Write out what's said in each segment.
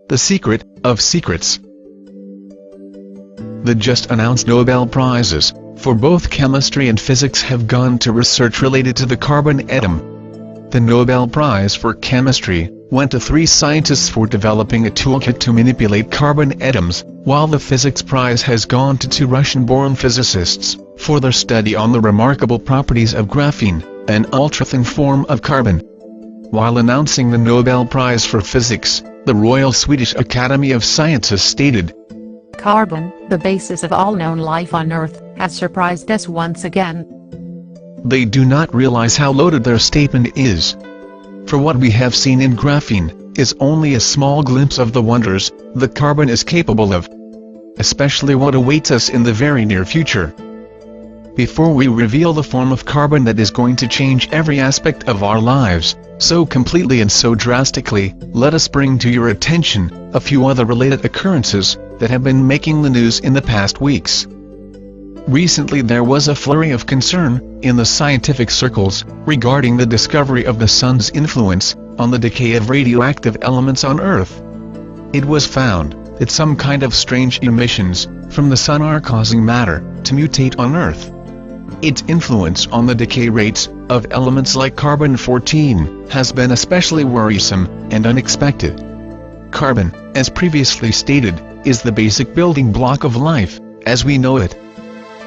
The secret of secrets. The just announced Nobel Prizes for both chemistry and physics have gone to research related to the carbon atom. The Nobel Prize for Chemistry went to 3 scientists for developing a toolkit to manipulate carbon atoms, while the Physics Prize has gone to 2 Russian-born physicists for their study on the remarkable properties of graphene, an ultra-thin form of carbon. While announcing the Nobel Prize for Physics, the Royal Swedish Academy of Sciences stated, "Carbon, the basis of all known life on Earth, has surprised us once again." They do not realize how loaded their statement is. For what we have seen in graphene is only a small glimpse of the wonders that carbon is capable of, especially what awaits us in the very near future. Before we reveal the form of carbon that is going to change every aspect of our lives, so completely and so drastically, let us bring to your attention a few other related occurrences that have been making the news in the past weeks. Recently there was a flurry of concern in the scientific circles regarding the discovery of the sun's influence on the decay of radioactive elements on Earth. It was found that some kind of strange emissions from the sun are causing matter to mutate on Earth. Its influence on the decay rates of elements like carbon-14 has been especially worrisome and unexpected. Carbon, as previously stated, is the basic building block of life, as we know it.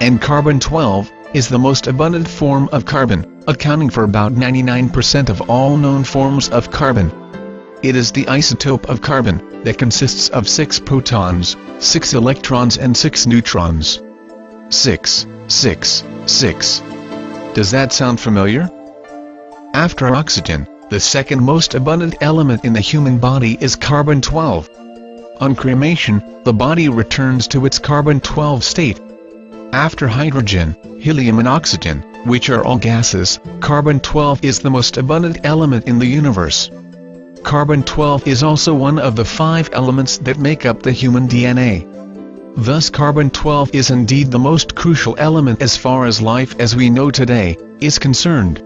And carbon-12 is the most abundant form of carbon, accounting for about 99% of all known forms of carbon. It is the isotope of carbon that consists of 6 protons, 6 electrons and 6 neutrons. 6, 6, 6. Does that sound familiar? After oxygen, the second most abundant element in the human body is carbon-12. On cremation, the body returns to its carbon-12 state. After hydrogen, helium and oxygen, which are all gases, carbon-12 is the most abundant element in the universe. Carbon-12 is also one of the 5 elements that make up the human DNA. Thus carbon-12 is indeed the most crucial element as far as life as we know today is concerned.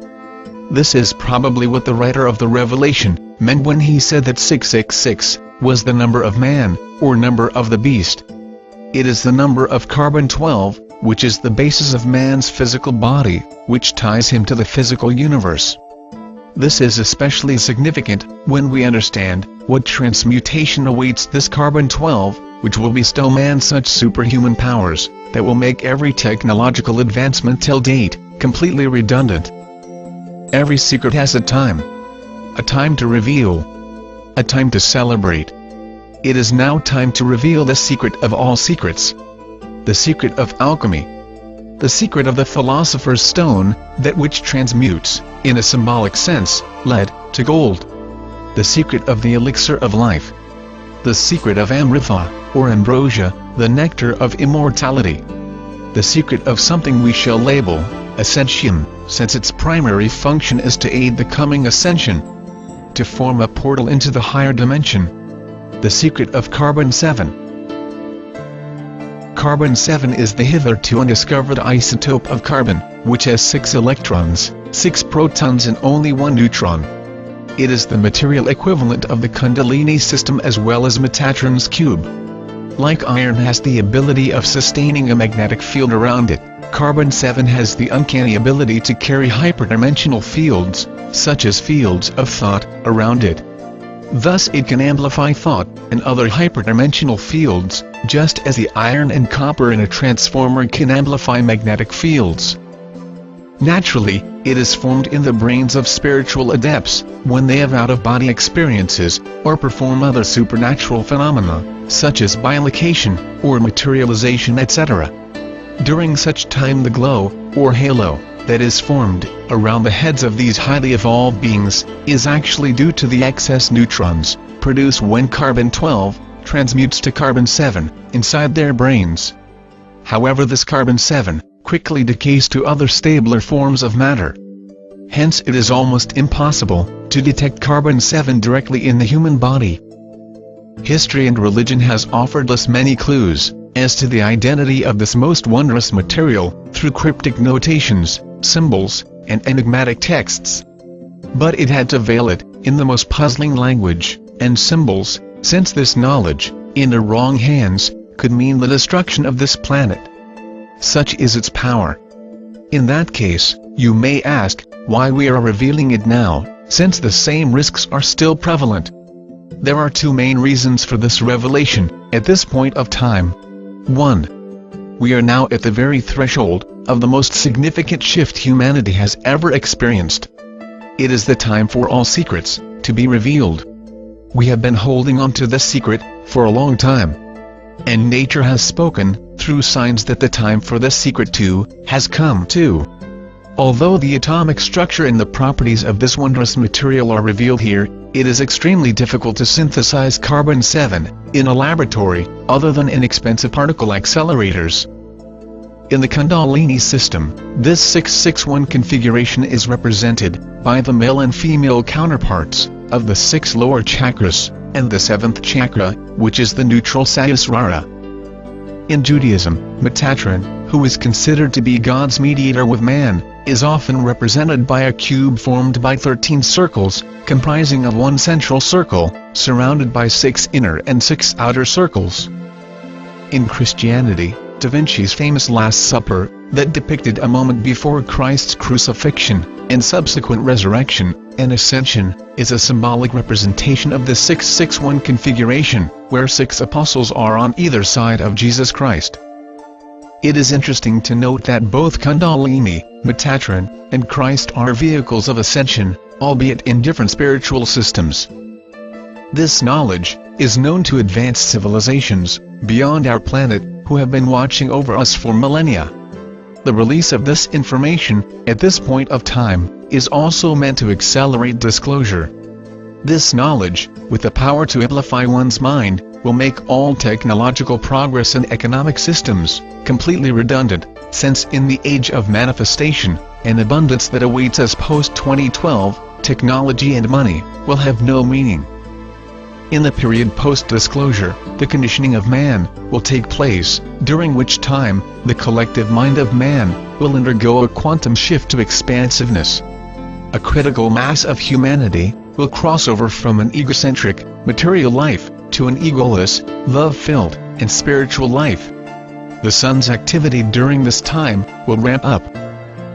This is probably what the writer of the Revelation meant when he said that 666 was the number of man, or number of the beast. It is the number of carbon-12, which is the basis of man's physical body, which ties him to the physical universe. This is especially significant when we understand what transmutation awaits this carbon-12, which will bestow man such superhuman powers that will make every technological advancement till date completely redundant. Every secret has a time to reveal, a time to celebrate. It is now time to reveal the secret of all secrets, the secret of alchemy, the secret of the philosopher's stone, that which transmutes, in a symbolic sense, lead to gold, the secret of the elixir of life, the secret of amritha, or ambrosia, the nectar of immortality, the secret of something we shall label ascension, since its primary function is to aid the coming ascension, to form a portal into the higher dimension, the secret of carbon-7. Carbon-7 is the hitherto undiscovered isotope of carbon, which has 6 electrons, 6 protons and only 1 neutron. It is the material equivalent of the Kundalini system as well as Metatron's cube. Like iron has the ability of sustaining a magnetic field around it, carbon-7 has the uncanny ability to carry hyperdimensional fields, such as fields of thought, around it. Thus it can amplify thought and other hyperdimensional fields, just as the iron and copper in a transformer can amplify magnetic fields. Naturally, it is formed in the brains of spiritual adepts, when they have out-of-body experiences, or perform other supernatural phenomena, such as bilocation, or materialization etc. During such time the glow, or halo, that is formed around the heads of these highly evolved beings, is actually due to the excess neutrons produced when carbon-12 transmutes to carbon-7 inside their brains. However, this carbon-7 quickly decays to other stabler forms of matter. Hence it is almost impossible to detect carbon-7 directly in the human body. History and religion has offered us many clues as to the identity of this most wondrous material through cryptic notations, symbols, and enigmatic texts. But it had to veil it in the most puzzling language and symbols since this knowledge, in the wrong hands, could mean the destruction of this planet. Such is its power. In that case, you may ask, why we are revealing it now, since the same risks are still prevalent. There are two main reasons for this revelation, at this point of time. 1. We are now at the very threshold of the most significant shift humanity has ever experienced. It is the time for all secrets to be revealed. We have been holding on to this secret for a long time. And nature has spoken, through signs, that the time for this secret too has come too. Although the atomic structure and the properties of this wondrous material are revealed here, it is extremely difficult to synthesize carbon-7 in a laboratory, other than in expensive particle accelerators. In the Kundalini system, this 661 configuration is represented by the male and female counterparts of the 6 lower chakras, and the 7th chakra, which is the neutral Sahasrara. In Judaism, Metatron, who is considered to be God's mediator with man, is often represented by a cube formed by 13 circles, comprising of one central circle, surrounded by 6 inner and 6 outer circles. In Christianity, Da Vinci's famous Last Supper, that depicted a moment before Christ's crucifixion, and subsequent resurrection, and ascension, is a symbolic representation of the 661 configuration, where 6 apostles are on either side of Jesus Christ. It is interesting to note that both Kundalini, Metatron, and Christ are vehicles of ascension, albeit in different spiritual systems. This knowledge is known to advanced civilizations beyond our planet, who have been watching over us for millennia. The release of this information, at this point of time, is also meant to accelerate disclosure. This knowledge, with the power to amplify one's mind, will make all technological progress and economic systems completely redundant, since in the age of manifestation and abundance that awaits us post-2012, technology and money will have no meaning. In the period post-disclosure, the conditioning of man will take place, during which time, the collective mind of man will undergo a quantum shift to expansiveness. A critical mass of humanity will cross over from an egocentric, material life, to an egoless, love-filled, and spiritual life. The sun's activity during this time will ramp up.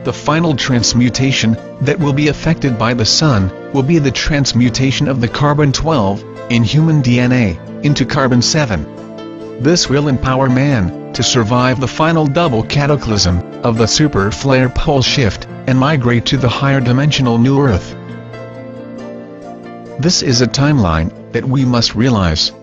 The final transmutation that will be affected by the sun will be the transmutation of the carbon-12 in human DNA into carbon-7. This will empower man to survive the final double cataclysm of the super flare pole shift and migrate to the higher dimensional new Earth. This is a timeline that we must realize.